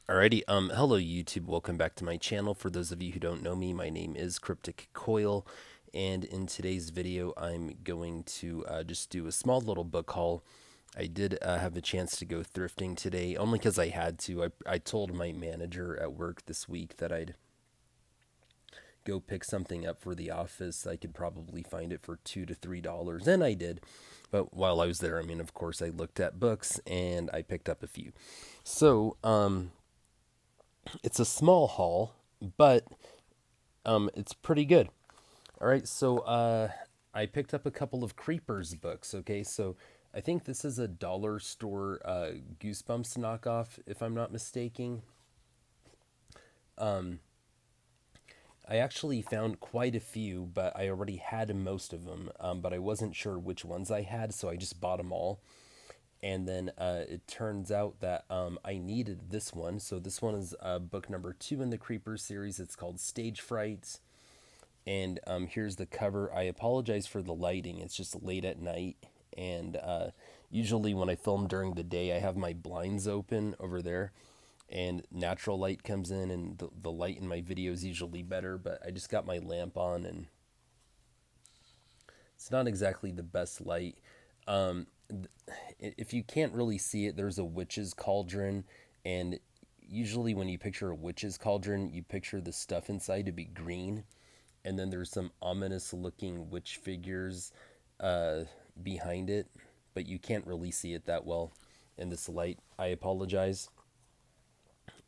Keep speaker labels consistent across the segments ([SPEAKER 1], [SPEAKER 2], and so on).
[SPEAKER 1] Alrighty, hello YouTube, welcome back to my channel. For those of you who don't know me, my name is Cryptic Coil, and in today's video, I'm going to just do a small little book haul. I did have a chance to go thrifting today, only because I had to. I told my manager at work this week that I'd go pick something up for the office. I could probably find it for $2 to $3, and I did. But while I was there, I mean, of course, I looked at books and I picked up a few. So, it's a small haul, but it's pretty good. All right, so I picked up a couple of Creepers books. Okay, so I think this is a dollar store Goosebumps knockoff, if I'm not mistaken. I actually found quite a few, but I already had most of them. But I wasn't sure which ones I had, so I just bought them all. And then it turns out that I needed this one. So this one is book number 2 in the Creepers series. It's called Stage Fright. And here's the cover. I apologize for the lighting. It's just late at night. And usually when I film during the day, I have my blinds open over there. And natural light comes in, and the light in my video is usually better. But I just got my lamp on, and it's not exactly the best light. Um, if you can't really see it, there's a witch's cauldron. And usually when you picture a witch's cauldron, you picture the stuff inside to be green, and then there's some ominous looking witch figures uh, behind it, but you can't really see it that well in this light. I apologize.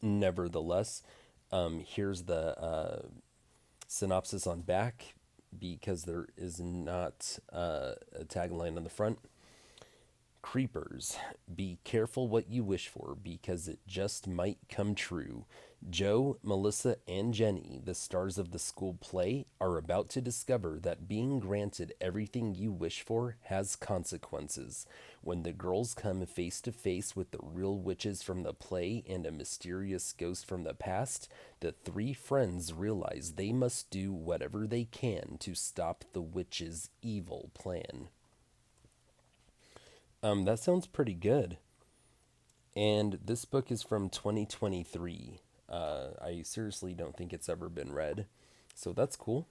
[SPEAKER 1] Nevertheless, here's the synopsis on back, because there is not a tagline on the front. Creepers, be careful what you wish for because it just might come true. Joe, Melissa, and Jenny, the stars of the school play, are about to discover that being granted everything you wish for has consequences. When the girls come face to face with the real witches from the play and a mysterious ghost from the past, the three friends realize they must do whatever they can to stop the witches' evil plan. That sounds pretty good. And this book is from 2023. I seriously don't think it's ever been read. So that's cool.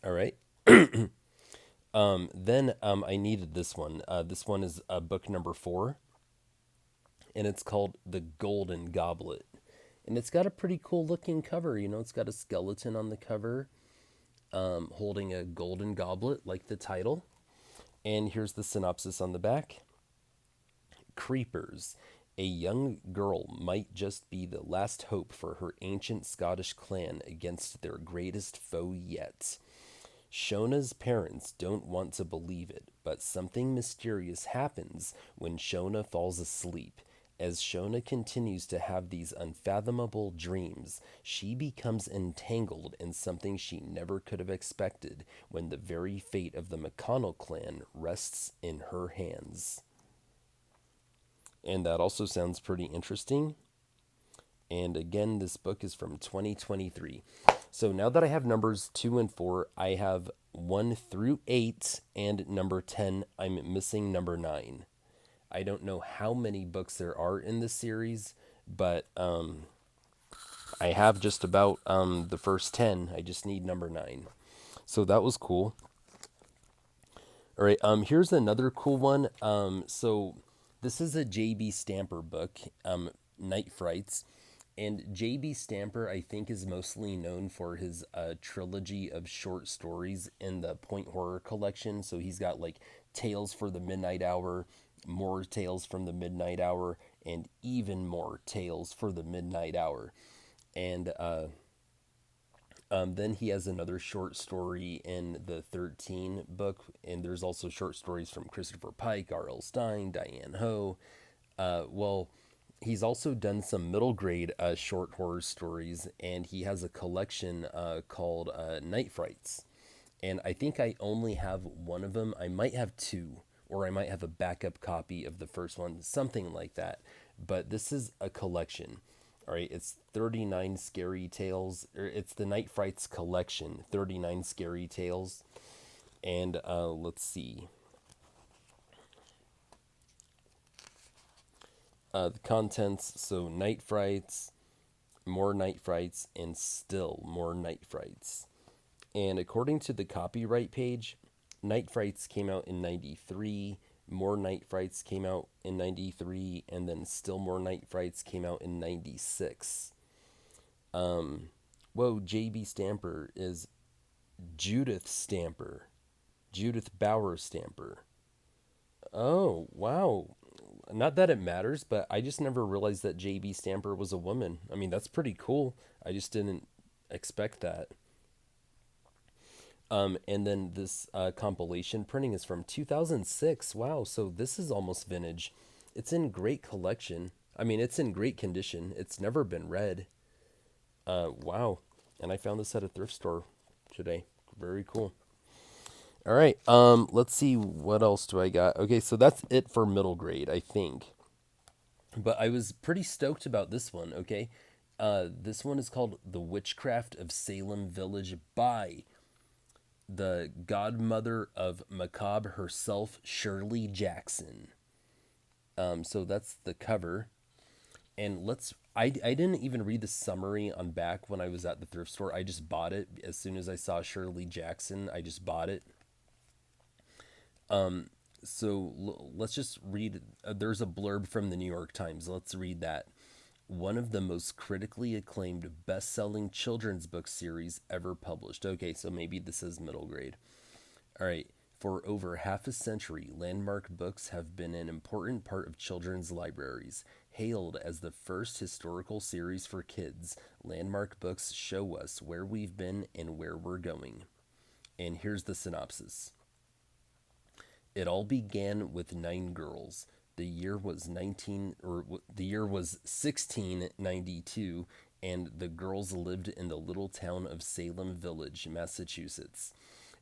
[SPEAKER 1] All right. Then I needed this one. This one is book number 4, and it's called The Golden Goblet. And it's got a pretty cool looking cover. You know, it's got a skeleton on the cover holding a golden goblet, like the title. And here's the synopsis on the back. Creepers. A young girl might just be the last hope for her ancient Scottish clan against their greatest foe yet. Shona's parents don't want to believe it, but something mysterious happens when Shona falls asleep. As Shona continues to have these unfathomable dreams, she becomes entangled in something she never could have expected when the very fate of the McConnell clan rests in her hands. And that also sounds pretty interesting. And again, this book is from 2023. So now that I have numbers 2 and 4, I have 1 through 8, and number 10, I'm missing number 9. I don't know how many books there are in this series, but I have just about the first 10. I just need number 9. So that was cool. All right, here's another cool one. So this is a J.B. Stamper book, Night Frights. And J.B. Stamper, I think, is mostly known for his trilogy of short stories in the Point Horror collection. So he's got like Tales for the Midnight Hour, more Tales from the Midnight Hour, and even more Tales for the Midnight Hour. And then he has another short story in the 13 book, and there's also short stories from Christopher Pike, R.L. Stein, Diane Ho. Well, he's also done some middle grade short horror stories, and he has a collection called Night Frights. And I think I only have one of them. I might have two, or I might have a backup copy of the first one, something like that. But this is a collection. All right, it's 39 Scary Tales, or it's the Night Frights collection, 39 Scary Tales. And let's see. The contents, so night frights, more night frights, and still more night frights. And according to the copyright page, Night Frights came out in 93, More Night Frights came out in 93, and then Still More Night Frights came out in 96. Whoa, JB Stamper is Judith Stamper. Judith Bauer Stamper. Oh, wow. Not that it matters, but I just never realized that JB Stamper was a woman. I mean, that's pretty cool. I just didn't expect that. And then this compilation printing is from 2006. Wow, so this is almost vintage. It's in great collection. I mean, it's in great condition. It's never been read. Wow. And I found this at a thrift store today. Very cool. All right. Let's see what else do I got. Okay, so that's it for middle grade, I think. But I was pretty stoked about this one, okay? This one is called The Witchcraft of Salem Village by the godmother of Macabre herself, Shirley Jackson. So that's the cover. And I didn't even read the summary on back when I was at the thrift store. I just bought it. As soon as I saw Shirley Jackson, I just bought it. So let's just read. There's a blurb from the New York Times. Let's read that. One of the most critically acclaimed best selling children's book series ever published. Okay, so maybe this is middle grade. All right. For over half a century, Landmark Books have been an important part of children's libraries. Hailed as the first historical series for kids, Landmark Books show us where we've been and where we're going. And here's the synopsis. It all began with 9 girls. The year was 1692, and the girls lived in the little town of Salem Village, Massachusetts.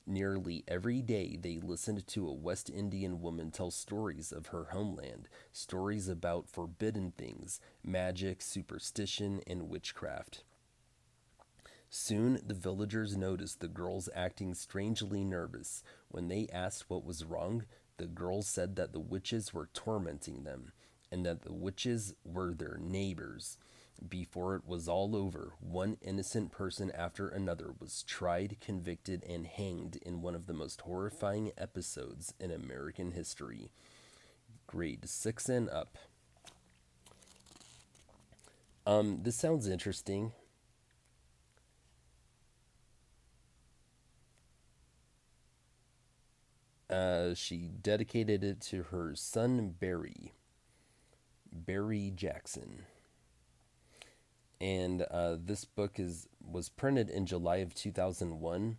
[SPEAKER 1] Nearly every day they listened to a West Indian woman tell stories of her homeland, stories about forbidden things, magic, superstition, and witchcraft. Soon the villagers noticed the girls acting strangely nervous. When they asked what was wrong, the girls said that the witches were tormenting them, and that the witches were their neighbors. Before it was all over, one innocent person after another was tried, convicted, and hanged in one of the most horrifying episodes in American history. Grade 6 and up. This sounds interesting. She dedicated it to her son Barry Jackson. And this book was printed in July of 2001,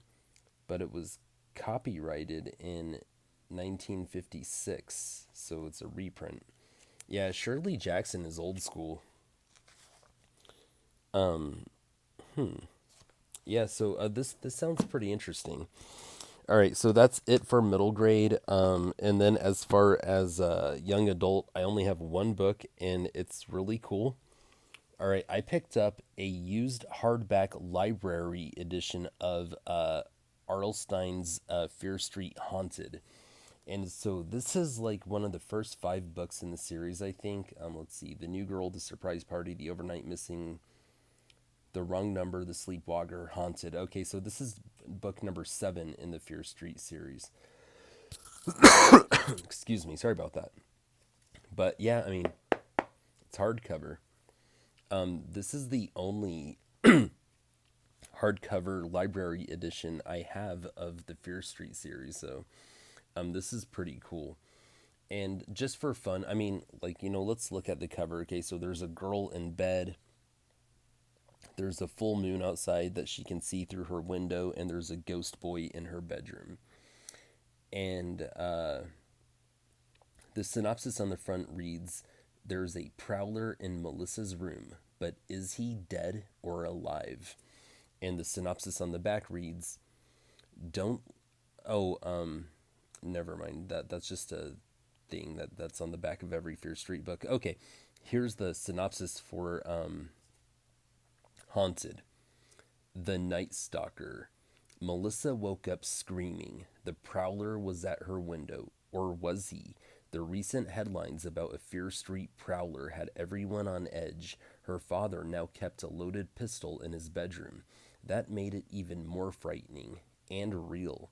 [SPEAKER 1] but it was copyrighted in 1956, so it's a reprint. Yeah, Shirley Jackson is old school. Um, yeah, so this sounds pretty interesting. All right, so that's it for middle grade. And then as far as young adult, I only have one book, and it's really cool. All right, I picked up a used hardback library edition of Arlstein's Fear Street Haunted. And so this is like one of the first 5 books in the series, I think. Let's see: The New Girl, The Surprise Party, The Overnight Missing, The Wrong Number, The Sleepwalker, Haunted. Okay, so this is book number 7 in the Fear Street series. Excuse me, sorry about that. But yeah, I mean, it's hardcover. This is the only hardcover library edition I have of the Fear Street series, so this is pretty cool. And just for fun, I mean, like, let's look at the cover. Okay, so there's a girl in bed. There's a full moon outside that she can see through her window, and there's a ghost boy in her bedroom. And the synopsis on the front reads: There's a prowler in Melissa's room, but is he dead or alive? And the synopsis on the back reads: Don't. Oh, never mind. That's just a thing that's on the back of every Fear Street book. Okay, here's the synopsis for Haunted. The Night Stalker. Melissa woke up screaming. The prowler was at her window. Or was he? The recent headlines about a Fear Street prowler had everyone on edge. Her father now kept a loaded pistol in his bedroom. That made it even more frightening and real.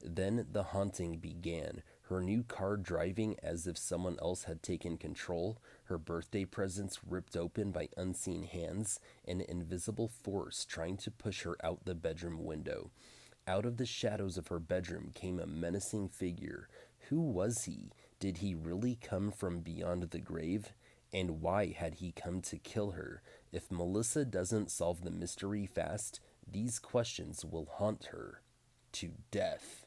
[SPEAKER 1] Then the haunting began. Her new car driving as if someone else had taken control, her birthday presents ripped open by unseen hands, an invisible force trying to push her out the bedroom window. Out of the shadows of her bedroom came a menacing figure. Who was he? Did he really come from beyond the grave? And why had he come to kill her? If Melissa doesn't solve the mystery fast, these questions will haunt her to death.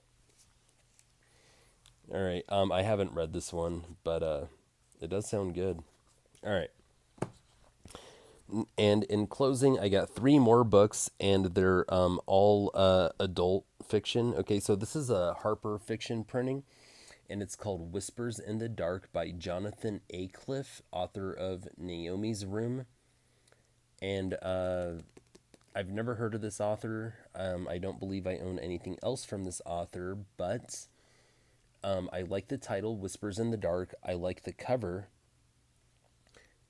[SPEAKER 1] All right. I haven't read this one, but it does sound good. All right. And in closing, I got three more books, and they're all adult fiction. Okay, so this is a Harper fiction printing, and it's called Whispers in the Dark by Jonathan Aycliffe, author of Naomi's Room. And I've never heard of this author. I don't believe I own anything else from this author, but I like the title, Whispers in the Dark. I like the cover.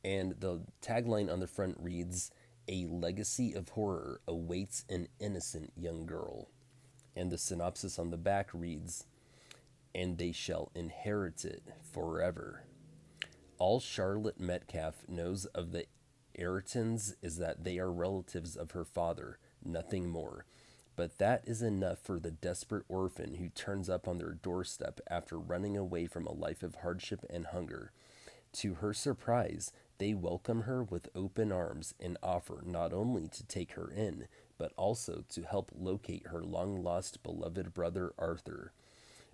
[SPEAKER 1] And the tagline on the front reads, "A legacy of horror awaits an innocent young girl." And the synopsis on the back reads, "And they shall inherit it forever." All Charlotte Metcalf knows of the Ayrtons is that they are relatives of her father, nothing more. But that is enough for the desperate orphan who turns up on their doorstep after running away from a life of hardship and hunger. To her surprise, they welcome her with open arms and offer not only to take her in, but also to help locate her long-lost beloved brother Arthur.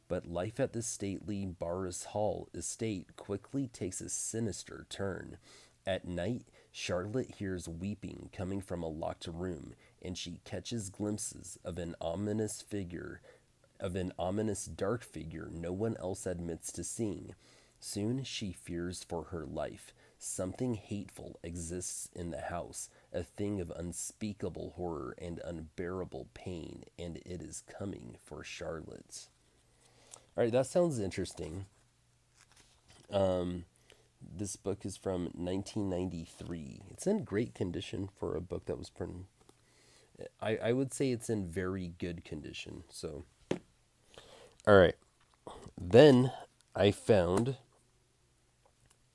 [SPEAKER 1] But life at the stately Barras Hall estate quickly takes a sinister turn. At night, Charlotte hears weeping coming from a locked room, and she catches glimpses of an ominous dark figure no one else admits to seeing. Soon she fears for her life. Something hateful exists in the house, a thing of unspeakable horror and unbearable pain, and it is coming for Charlotte. All right, that sounds interesting. This book is from 1993. It's in great condition for a book that was printed. I would say it's in very good condition. So, all right. Then I found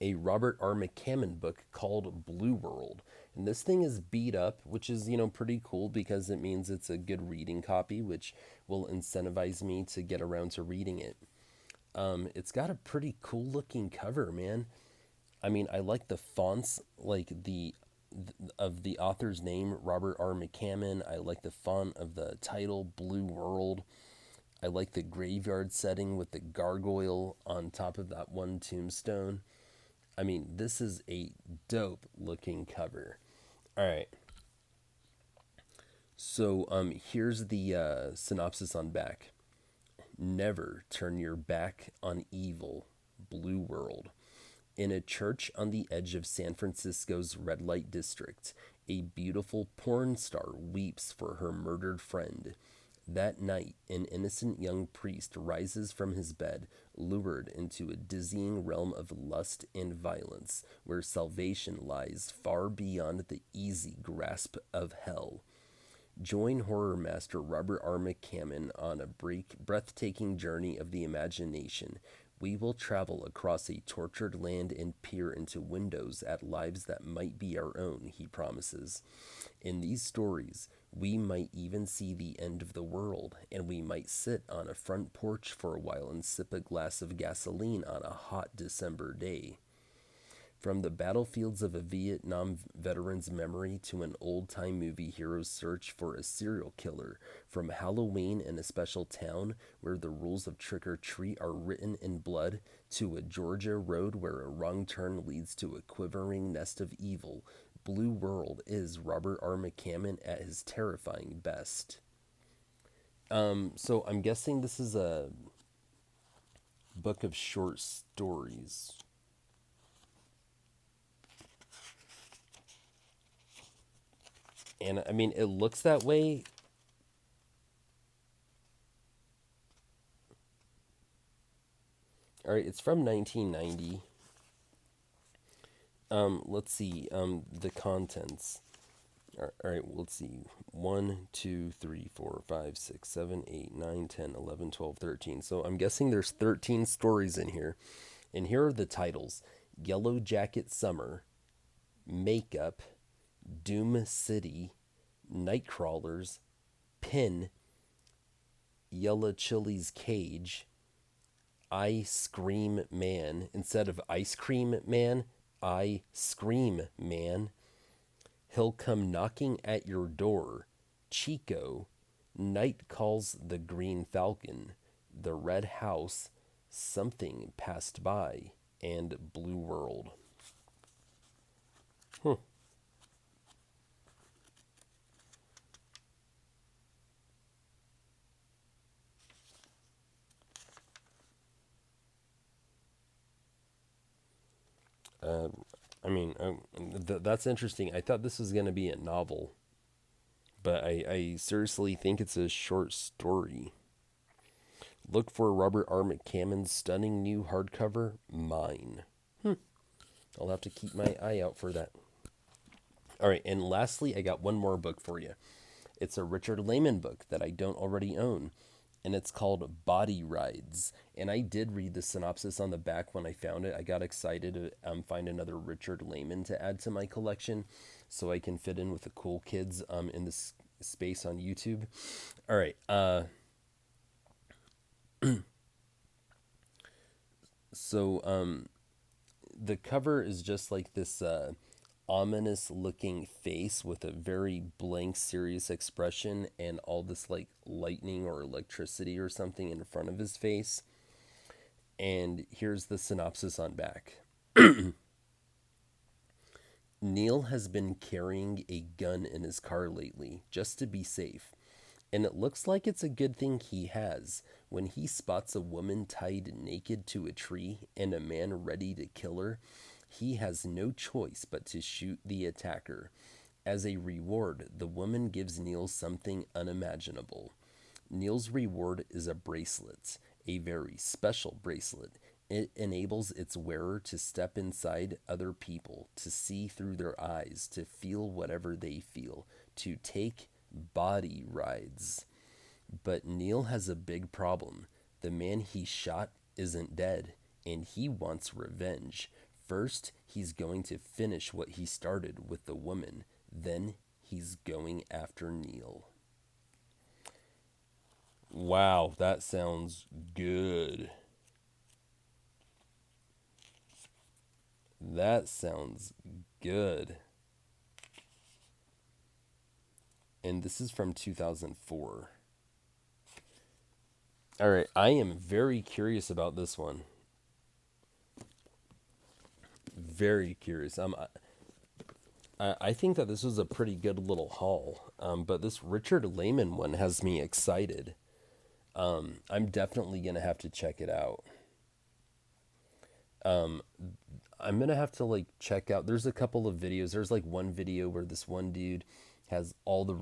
[SPEAKER 1] a Robert R. McCammon book called Blue World. And this thing is beat up, which is, pretty cool because it means it's a good reading copy, which will incentivize me to get around to reading it. It's got a pretty cool looking cover, man. I mean, I like the fonts, like of the author's name, Robert R. McCammon. I like the font of the title, Blue World. I like the graveyard setting with the gargoyle on top of that one tombstone. I mean, this is a dope looking cover. All right. So here's the synopsis on back. Never turn your back on evil. Blue World. In a church on the edge of San Francisco's red light district, a beautiful porn star weeps for her murdered friend. That night, an innocent young priest rises from his bed, lured into a dizzying realm of lust and violence, where salvation lies far beyond the easy grasp of hell. Join horror master Robert R. McCammon on a breathtaking journey of the imagination. We will travel across a tortured land and peer into windows at lives that might be our own, he promises. In these stories, we might even see the end of the world, and we might sit on a front porch for a while and sip a glass of gasoline on a hot December day. From the battlefields of a Vietnam veteran's memory to an old-time movie hero's search for a serial killer, from Halloween in a special town where the rules of trick-or-treat are written in blood, to a Georgia road where a wrong turn leads to a quivering nest of evil, Blue World is Robert R. McCammon at his terrifying best. So I'm guessing this is a book of short stories. And I mean, it looks that way. All All right, it's from 1990. Let's see. The contents. All right, let's see. 1, 2, 3, 4, 5, 6, 7, 8, 9, 10, 11, 12, 13. So I'm guessing there's 13 stories in here. And here are the titles: Yellow Jacket Summer, Makeup, Doom City, Nightcrawlers, Pin, Yellow Chili's Cage, I Scream Man. Instead of Ice Cream Man, I Scream Man. He'll Come Knocking at Your Door, Chico, Night Calls the Green Falcon, The Red House, Something Passed By, and Blue World. Hmm. Uh, that's interesting. I thought this was going to be a novel, but I seriously think it's a short story. Look for Robert R. McCammon's stunning new hardcover, Mine. I'll have to keep my eye out for that. All right, and lastly, I got one more book for you. It's a Richard Lehman book that I don't already own, and it's called Body Rides. And I did read the synopsis on the back when I found it. I got excited to find another Richard Lehman to add to my collection so I can fit in with the cool kids in this space on YouTube. All right. So the cover is just like this ominous looking face with a very blank, serious expression and all this like lightning or electricity or something in front of his face. And here's the synopsis on back. Neil has been carrying a gun in his car lately, just to be safe. And it looks like it's a good thing he has when he spots a woman tied naked to a tree and a man ready to kill her. He has no choice but to shoot the attacker. As a reward, the woman gives Neil something unimaginable. Neil's reward is a bracelet, a very special bracelet. It enables its wearer to step inside other people, to see through their eyes, to feel whatever they feel, to take body rides. But Neil has a big problem. The man he shot isn't dead, and he wants revenge. First, he's going to finish what he started with the woman. Then, he's going after Neil. Wow, that sounds good. That sounds good. And this is from 2004. All right, I am very curious about this one. Very curious. I think that this was a pretty good little haul. But this Richard Lehman one has me excited. I'm definitely gonna have to check it out. I'm gonna have to like check out. There's a couple of videos. There's like one video where this one dude has all the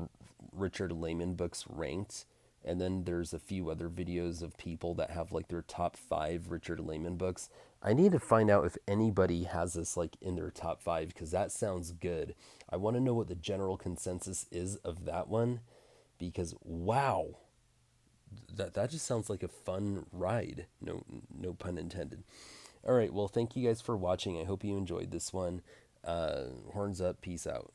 [SPEAKER 1] Richard Lehman books ranked, and then there's a few other videos of people that have like their top 5 Richard Lehman books. I need to find out if anybody has this like in their top 5 because that sounds good. I want to know what the general consensus is of that one because wow, that just sounds like a fun ride. No pun intended. All right, well, thank you guys for watching. I hope you enjoyed this one. Horns up, peace out.